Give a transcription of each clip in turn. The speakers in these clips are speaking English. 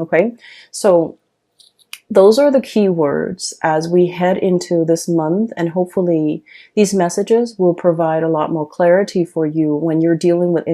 Okay, so those are the key words as we head into this month, and hopefully these messages will provide a lot more clarity for you when you're dealing with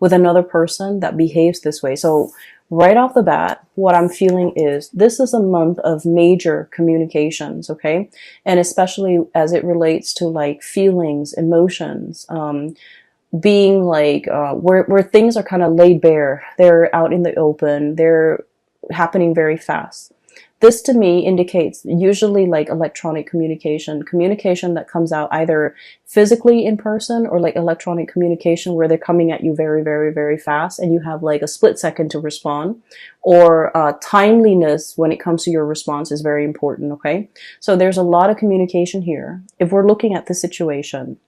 with another person that behaves this way. So right off the bat, what I'm feeling is this is a month of major communications, okay? And especially as it relates to like feelings, emotions, being like where things are kind of laid bare, they're out in the open, they're happening very fast. This to me indicates usually like electronic communication that comes out either physically in person or like electronic communication where they're coming at you very, very, very fast and you have like a split second to respond, or timeliness when it comes to your response is very important. Okay. So there's a lot of communication here. If we're looking at the situation,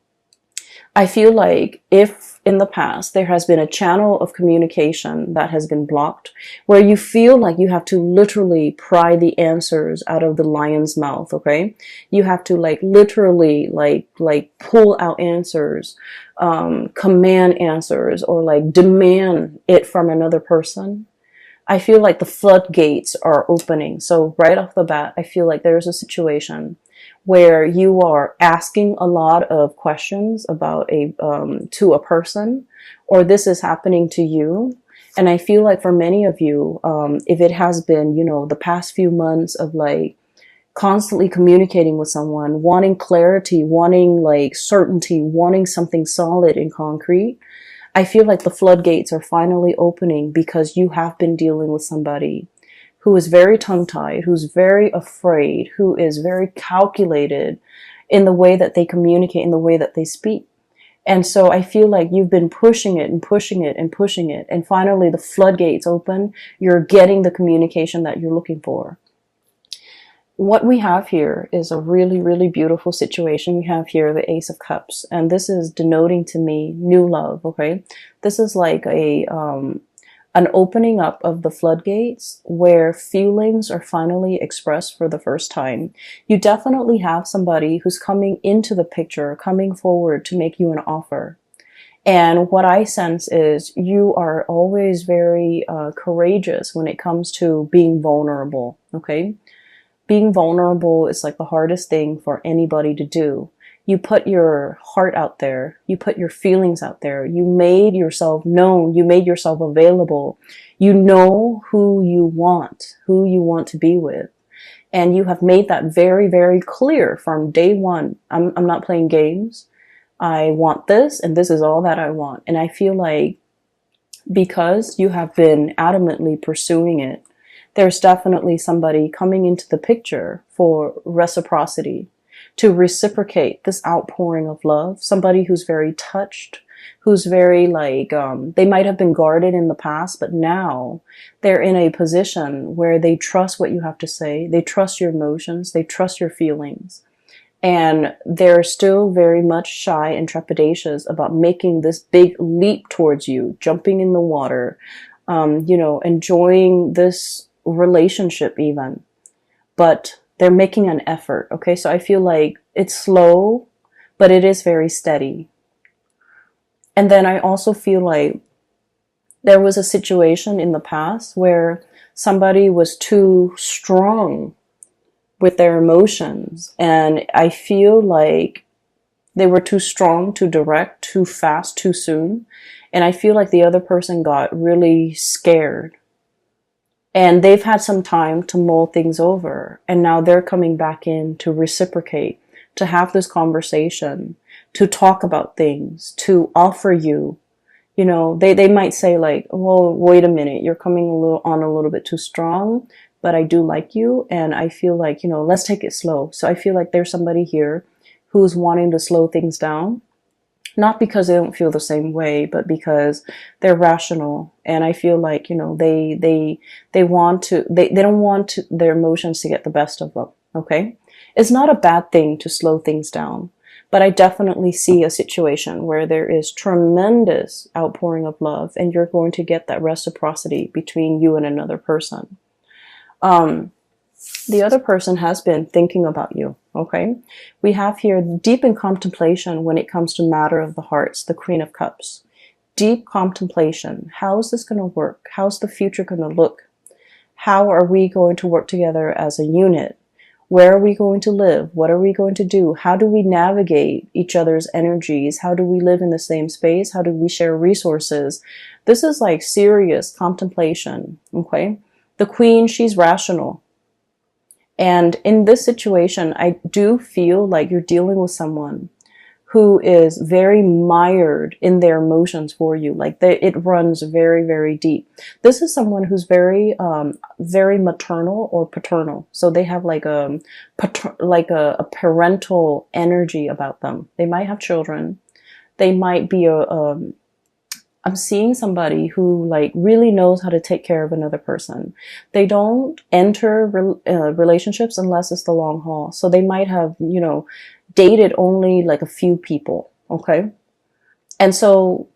I feel like if in the past there has been a channel of communication that has been blocked, where you feel like you have to literally pry the answers out of the lion's mouth, okay? You have to like literally like pull out answers, command answers, or like demand it from another person. I feel like the floodgates are opening. So right off the bat, I feel like there's a situation where you are asking a lot of questions about to a person, or this is happening to you. And I feel like for many of you, if it has been, you know, the past few months of like constantly communicating with someone, wanting clarity, wanting like certainty, wanting something solid and concrete, I feel like the floodgates are finally opening because you have been dealing with somebody who is very tongue-tied, who's very afraid, who is very calculated in the way that they communicate, in the way that they speak. And so I feel like you've been pushing it and pushing it and pushing it. And finally the floodgates open. You're getting the communication that you're looking for. What we have here is a really, really beautiful situation. We have here the Ace of Cups, and this is denoting to me new love, okay? This is like an opening up of the floodgates where feelings are finally expressed for the first time. You definitely have somebody who's coming into the picture, coming forward to make you an offer. And what I sense is you are always very courageous when it comes to being vulnerable, okay? Being vulnerable is like the hardest thing for anybody to do. You put your heart out there. You put your feelings out there. You made yourself known. You made yourself available. You know who you want to be with. And you have made that very, very clear from day one. I'm not playing games. I want this, and this is all that I want. And I feel like because you have been adamantly pursuing it, there's definitely somebody coming into the picture for reciprocity, to reciprocate this outpouring of love. Somebody who's very touched, who's very like, they might have been guarded in the past, but now they're in a position where they trust what you have to say. They trust your emotions. They trust your feelings. And they're still very much shy and trepidatious about making this big leap towards you, jumping in the water, you know, enjoying this relationship even. But they're making an effort, okay? So I feel like it's slow, but it is very steady. And then I also feel like there was a situation in the past where somebody was too strong with their emotions. And I feel like they were too strong, too direct, too fast, too soon. And I feel like the other person got really scared. And they've had some time to mull things over. And now they're coming back in to reciprocate, to have this conversation, to talk about things, to offer you. You know, they might say like, well, wait a minute, you're coming a little bit too strong, but I do like you. And I feel like, you know, let's take it slow. So I feel like there's somebody here who's wanting to slow things down. Not because they don't feel the same way, but because they're rational. And I feel like, you know, they don't want their emotions to get the best of them. Okay. It's not a bad thing to slow things down, but I definitely see a situation where there is tremendous outpouring of love and you're going to get that reciprocity between you and another person. The other person has been thinking about you, okay? We have here deep in contemplation when it comes to matter of the hearts, the Queen of Cups. Deep contemplation. How is this going to work? How's the future going to look? How are we going to work together as a unit? Where are we going to live? What are we going to do? How do we navigate each other's energies? How do we live in the same space? How do we share resources? This is like serious contemplation, okay? The queen, she's rational. And in this situation, I do feel like you're dealing with someone who is very mired in their emotions for you. Like it runs very, very deep. This is someone who's very, very maternal or paternal. So they have like a parental energy about them. They might have children. They might be I'm seeing somebody who like really knows how to take care of another person. They don't enter relationships unless it's the long haul. So they might have, you know, dated only like a few people. Okay. And so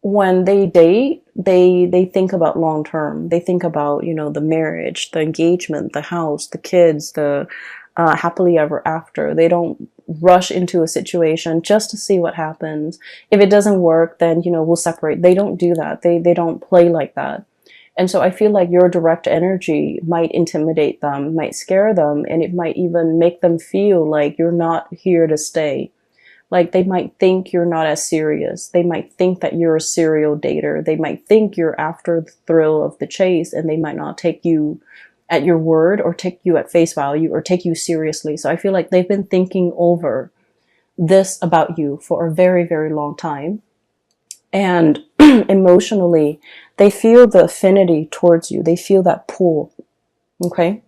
when they date, they think about long term. They think about, you know, the marriage, the engagement, the house, the kids, the happily ever after. They don't rush into a situation just to see what happens. If it doesn't work, then, you know, we'll separate. They don't do that. They don't play like that. And so I feel like your direct energy might intimidate them, might scare them, and it might even make them feel like you're not here to stay. Like they might think you're not as serious. They might think that you're a serial dater. They might think you're after the thrill of the chase, and they might not take you at your word or take you at face value or take you seriously. So I feel like they've been thinking over this about you for a very, very long time. And emotionally, they feel the affinity towards you. They feel that pull. Okay.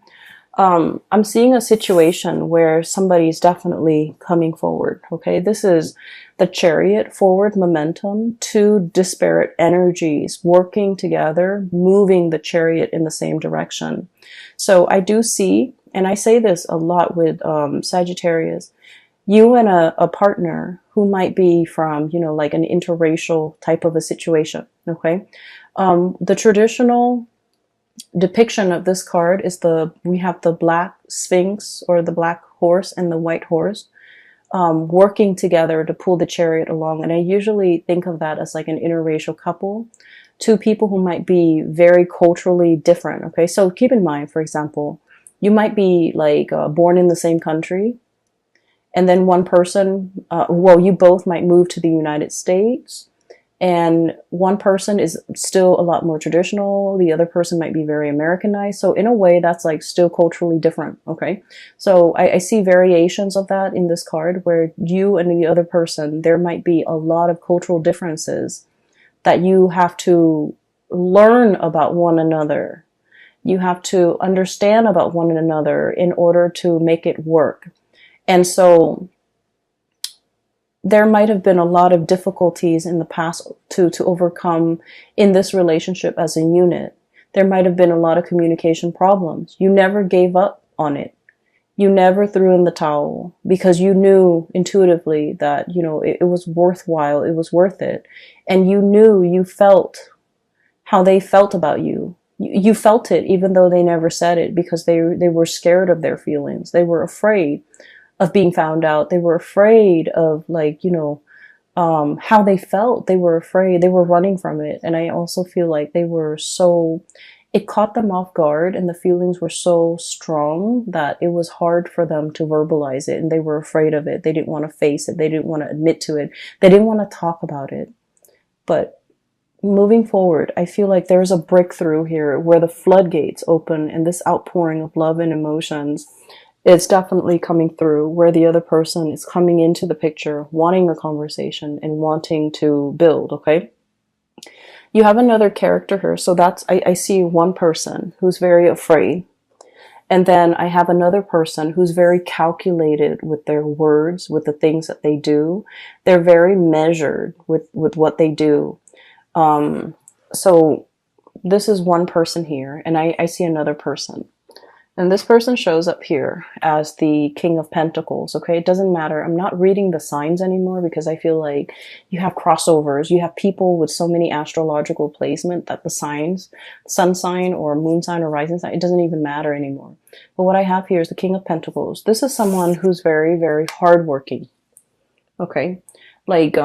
I'm seeing a situation where somebody's definitely coming forward. Okay. This is the Chariot, forward momentum, two disparate energies working together, moving the Chariot in the same direction. So I do see, and I say this a lot with Sagittarius, you and a partner who might be from, you know, like an interracial type of a situation. Okay. The traditional depiction of this card is we have the black sphinx or the black horse and the white horse working together to pull the chariot along. And I usually think of that as like an interracial couple, two people who might be very culturally different. Okay. So keep in mind, for example, you might be like born in the same country, and then one person, you both might move to the United States, and one person is still a lot more traditional. The other person might be very Americanized. So in a way, that's like still culturally different. Okay. So I see variations of that in this card where you and the other person, there might be a lot of cultural differences that you have to learn about one another. You have to understand about one another in order to make it work. And so there might have been a lot of difficulties in the past to overcome in this relationship as a unit. There might have been a lot of communication problems. You never gave up on it. You never threw in the towel because you knew intuitively that, you know, it was worthwhile. It was worth it. And you felt how they felt about you. You felt it even though they never said it because they were scared of their feelings. They were afraid of being found out. They were afraid of, like, you know, how they felt. They were afraid. They were running from it. And I also feel like it caught them off guard, and the feelings were so strong that it was hard for them to verbalize it, and they were afraid of it. They didn't want to face it. They didn't want to admit to it. They didn't want to talk about it. But moving forward, I feel like there's a breakthrough here where the floodgates open, and this outpouring of love and emotions, it's definitely coming through, where the other person is coming into the picture, wanting a conversation and wanting to build. Okay. You have another character here. So I see one person who's very afraid. And then I have another person who's very calculated with their words, with the things that they do. They're very measured with what they do. So this is one person here, and I see another person. And this person shows up here as the King of Pentacles, okay? It doesn't matter. I'm not reading the signs anymore because I feel like you have crossovers. You have people with so many astrological placement that the signs, sun sign or moon sign or rising sign, it doesn't even matter anymore. But what I have here is the King of Pentacles. This is someone who's very, very hardworking, okay? Like,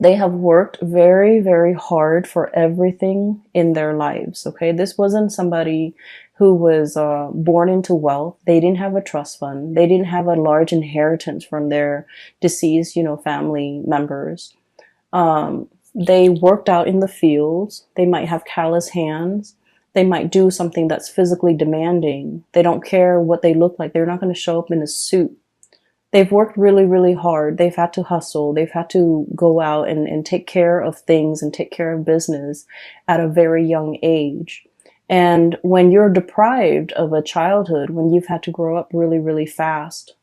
They have worked very, very hard for everything in their lives. Okay. This wasn't somebody who was born into wealth. They didn't have a trust fund. They didn't have a large inheritance from their deceased, family members. They worked out in the fields. They might have callous hands. They might do something that's physically demanding. They don't care what they look like. They're not going to show up in a suit. They've worked really, really hard. They've had to hustle. They've had to go out and take care of things and take care of business at a very young age. And when you're deprived of a childhood, when you've had to grow up really, really fast,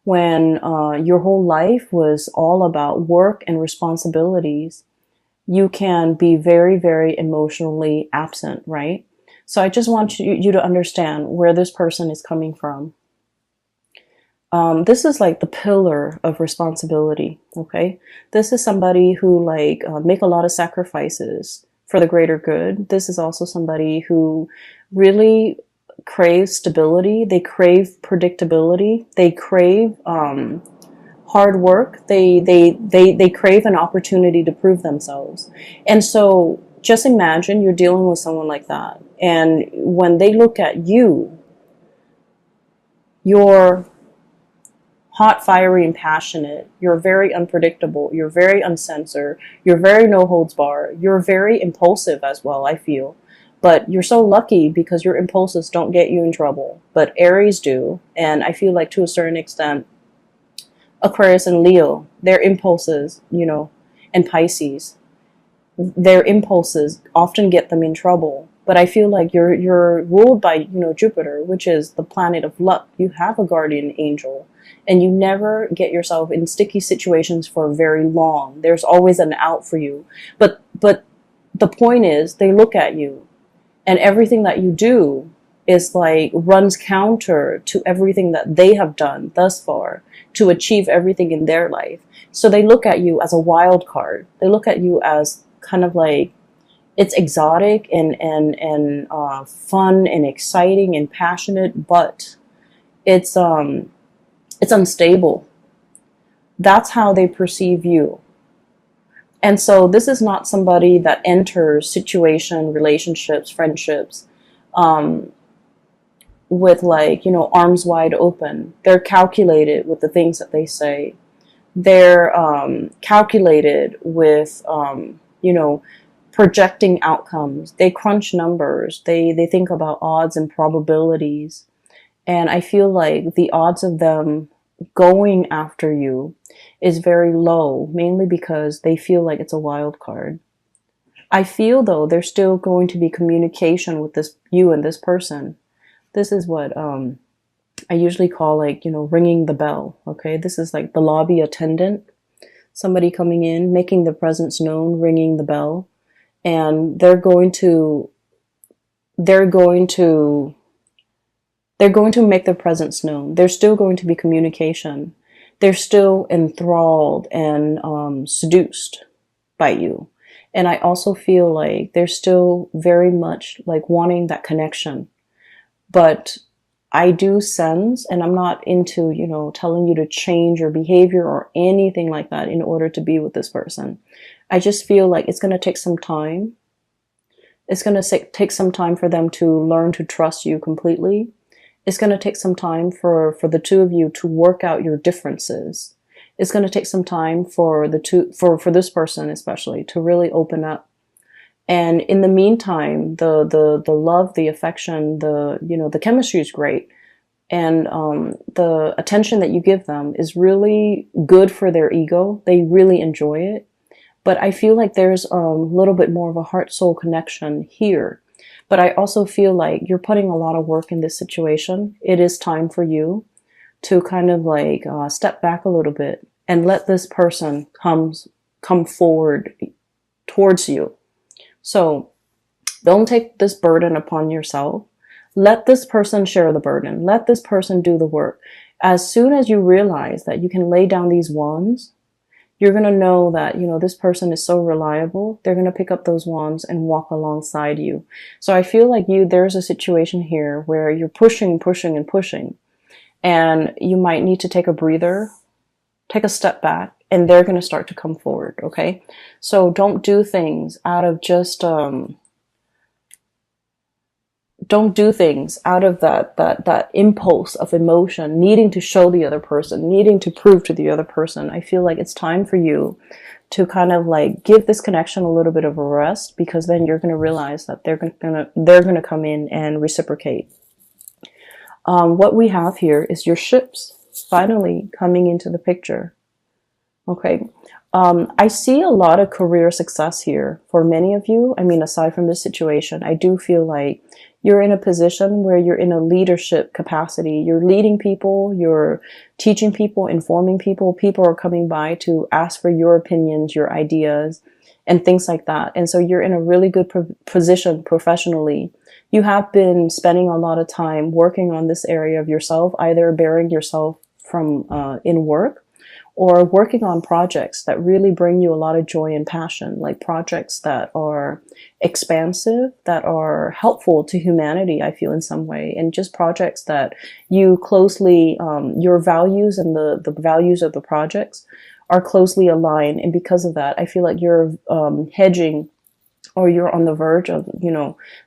when your whole life was all about work and responsibilities, you can be very, very emotionally absent, right? So I just want you to understand where this person is coming from. This is like the pillar of responsibility, okay? This is somebody who make a lot of sacrifices for the greater good. This is also somebody who really craves stability. They crave predictability. They crave hard work. They crave an opportunity to prove themselves. And so just imagine you're dealing with someone like that. And when they look at you, you're hot, fiery, and passionate. You're very unpredictable. You're very uncensored. You're very no holds bar. You're very impulsive as well, I feel. But you're so lucky because your impulses don't get you in trouble. But Aries do. And I feel like to a certain extent, Aquarius and Leo, their impulses, and Pisces, their impulses often get them in trouble. But I feel like you're ruled by, Jupiter, which is the planet of luck. You have a guardian angel, and you never get yourself in sticky situations for very long. There's always an out for you. But the point is, they look at you, and everything that you do is runs counter to everything that they have done thus far to achieve everything in their life. So they look at you as a wild card. They look at you as kind of it's exotic and fun and exciting and passionate, but it's unstable. That's how they perceive you. And so this is not somebody that enters relationships, friendships, with arms wide open. They're calculated with the things that they say. They're calculated with, projecting outcomes. They crunch numbers. They think about odds and probabilities. And I feel like the odds of them going after you is very low, mainly because they feel like it's a wild card. I feel though there's still going to be communication with you and this person. This is what I usually call ringing the bell. Okay, this is like the lobby attendant, somebody coming in, making their presence known, ringing the bell, and they're going to make their presence known. There's still going to be communication. They're still enthralled and seduced by you. And I also feel like they're still very much wanting that connection. But I do sense, and I'm not into, telling you to change your behavior or anything like that in order to be with this person. I just feel like it's going to take some time. It's going to take some time for them to learn to trust you completely. It's going to take some time for the two of you to work out your differences. It's going to take some time for this person especially to really open up. And in the meantime, the love, the affection, the chemistry is great. And the attention that you give them is really good for their ego. They really enjoy it. But I feel like there's a little bit more of a heart-soul connection here. But I also feel like you're putting a lot of work in this situation. It is time for you to kind of step back a little bit and let this person come forward towards you. So don't take this burden upon yourself. Let this person share the burden. Let this person do the work. As soon as you realize that you can lay down these wands, you're going to know that, this person is so reliable. They're going to pick up those wands and walk alongside you. So I feel like there's a situation here where you're pushing, and you might need to take a breather, take a step back, and they're going to start to come forward. Okay. So don't do things out of just, don't do things out of that impulse of emotion, needing to show the other person, needing to prove to the other person. I feel like it's time for you to kind of like give this connection a little bit of a rest, because then you're going to realize that they're going to come in and reciprocate. What we have here is your ships finally coming into the picture. Okay. I see a lot of career success here for many of you. I mean, aside from this situation, I do feel like you're in a position where you're in a leadership capacity. You're leading people, you're teaching people, informing people. People are coming by to ask for your opinions, your ideas, and things like that. And so you're in a really good position professionally. You have been spending a lot of time working on this area of yourself, either bearing yourself from in work, or working on projects that really bring you a lot of joy and passion, like projects that are expansive, that are helpful to humanity, I feel, in some way, and just projects that you closely, your values and the values of the projects are closely aligned. And because of that, I feel like you're hedging, or you're on the verge of,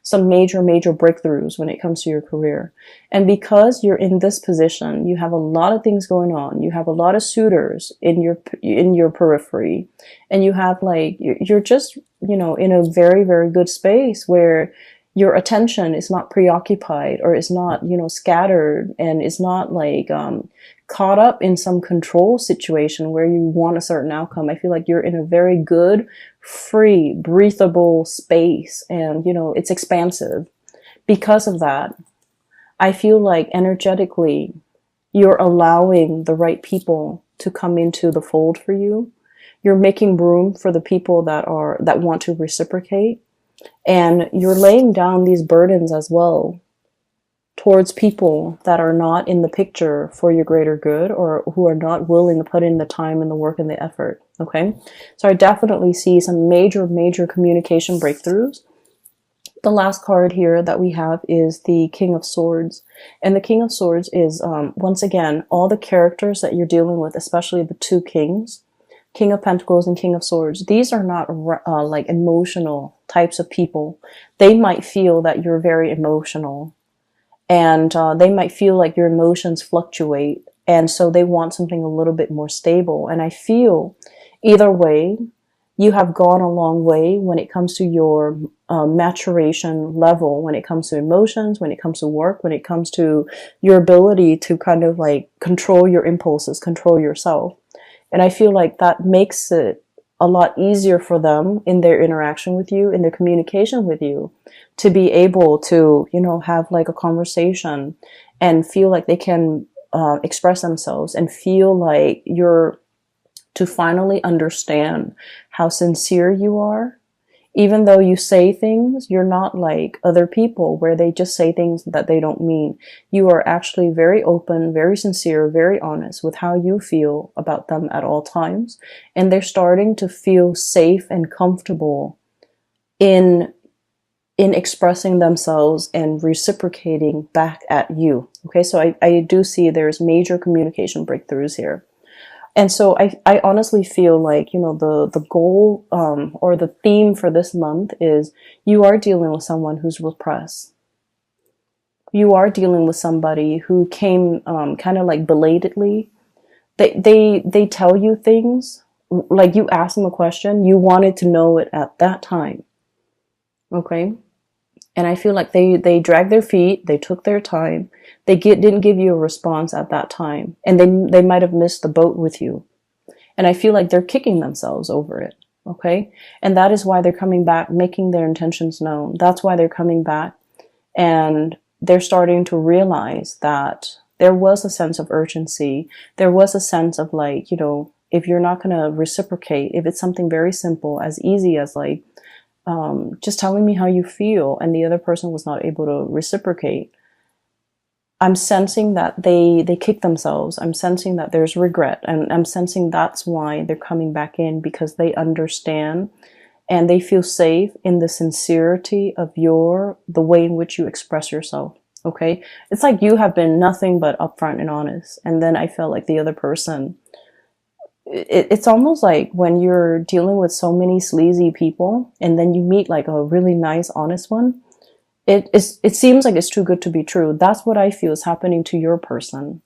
some major breakthroughs when it comes to your career. And because you're in this position, you have a lot of things going on. You have a lot of suitors in your periphery, and you have you're just, in a very, very good space where your attention is not preoccupied, or is not, scattered, and is not caught up in some control situation where you want a certain outcome. I feel like you're in a very good, free, breathable space, and it's expansive. Because of that, I feel like energetically you're allowing the right people to come into the fold for you. You're making room for the people that want to reciprocate, and you're laying down these burdens as well towards people that are not in the picture for your greater good, or who are not willing to put in the time and the work and the effort. Okay. So I definitely see some major communication breakthroughs. The last card here that we have is the King of Swords. And the King of Swords is, once again, all the characters that you're dealing with, especially the two kings, King of Pentacles and King of Swords. These are not like emotional types of people. They might feel that you're very emotional, and they might feel like your emotions fluctuate, and so they want something a little bit more stable. And I feel either way, you have gone a long way when it comes to your maturation level, when it comes to emotions, when it comes to work, when it comes to your ability to kind of control your impulses, control yourself. And I feel like that makes it a lot easier for them in their interaction with you, in their communication with you, to be able to, have a conversation and feel like they can express themselves, and feel like you're to finally understand how sincere you are. Even though you say things, you're not like other people where they just say things that they don't mean. You are actually very open, very sincere, very honest with how you feel about them at all times. And they're starting to feel safe and comfortable in expressing themselves and reciprocating back at you. Okay, so I do see there's major communication breakthroughs here. And so I honestly feel like, the goal, or the theme for this month is you are dealing with someone who's repressed. You are dealing with somebody who came, kind of like belatedly. They tell you things, like you ask them a question, you wanted to know it at that time. Okay. And I feel like they dragged their feet, they took their time, didn't give you a response at that time, and they might have missed the boat with you. And I feel like they're kicking themselves over it, okay? And that is why they're coming back, making their intentions known. That's why they're coming back, and they're starting to realize that there was a sense of urgency. There was a sense of if you're not going to reciprocate, if it's something very simple, as easy as just telling me how you feel, and the other person was not able to reciprocate, I'm sensing that they kick themselves. I'm sensing that there's regret, and I'm sensing that's why they're coming back in, because they understand and they feel safe in the sincerity of the way in which you express yourself. Okay. It's like you have been nothing but upfront and honest. And then I felt like the other person it's almost like when you're dealing with so many sleazy people and then you meet like a really nice, honest one, it seems like it's too good to be true. That's what I feel is happening to your person,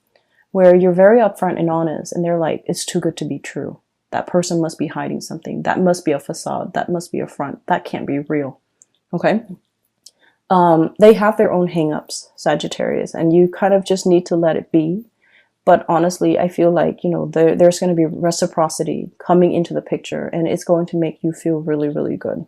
where you're very upfront and honest, and they're like, it's too good to be true. That person must be hiding something. That must be a facade. That must be a front. That can't be real. Okay? They have their own hangups, Sagittarius, and you kind of just need to let it be. But honestly, I feel like, there's going to be reciprocity coming into the picture, and it's going to make you feel really, really good.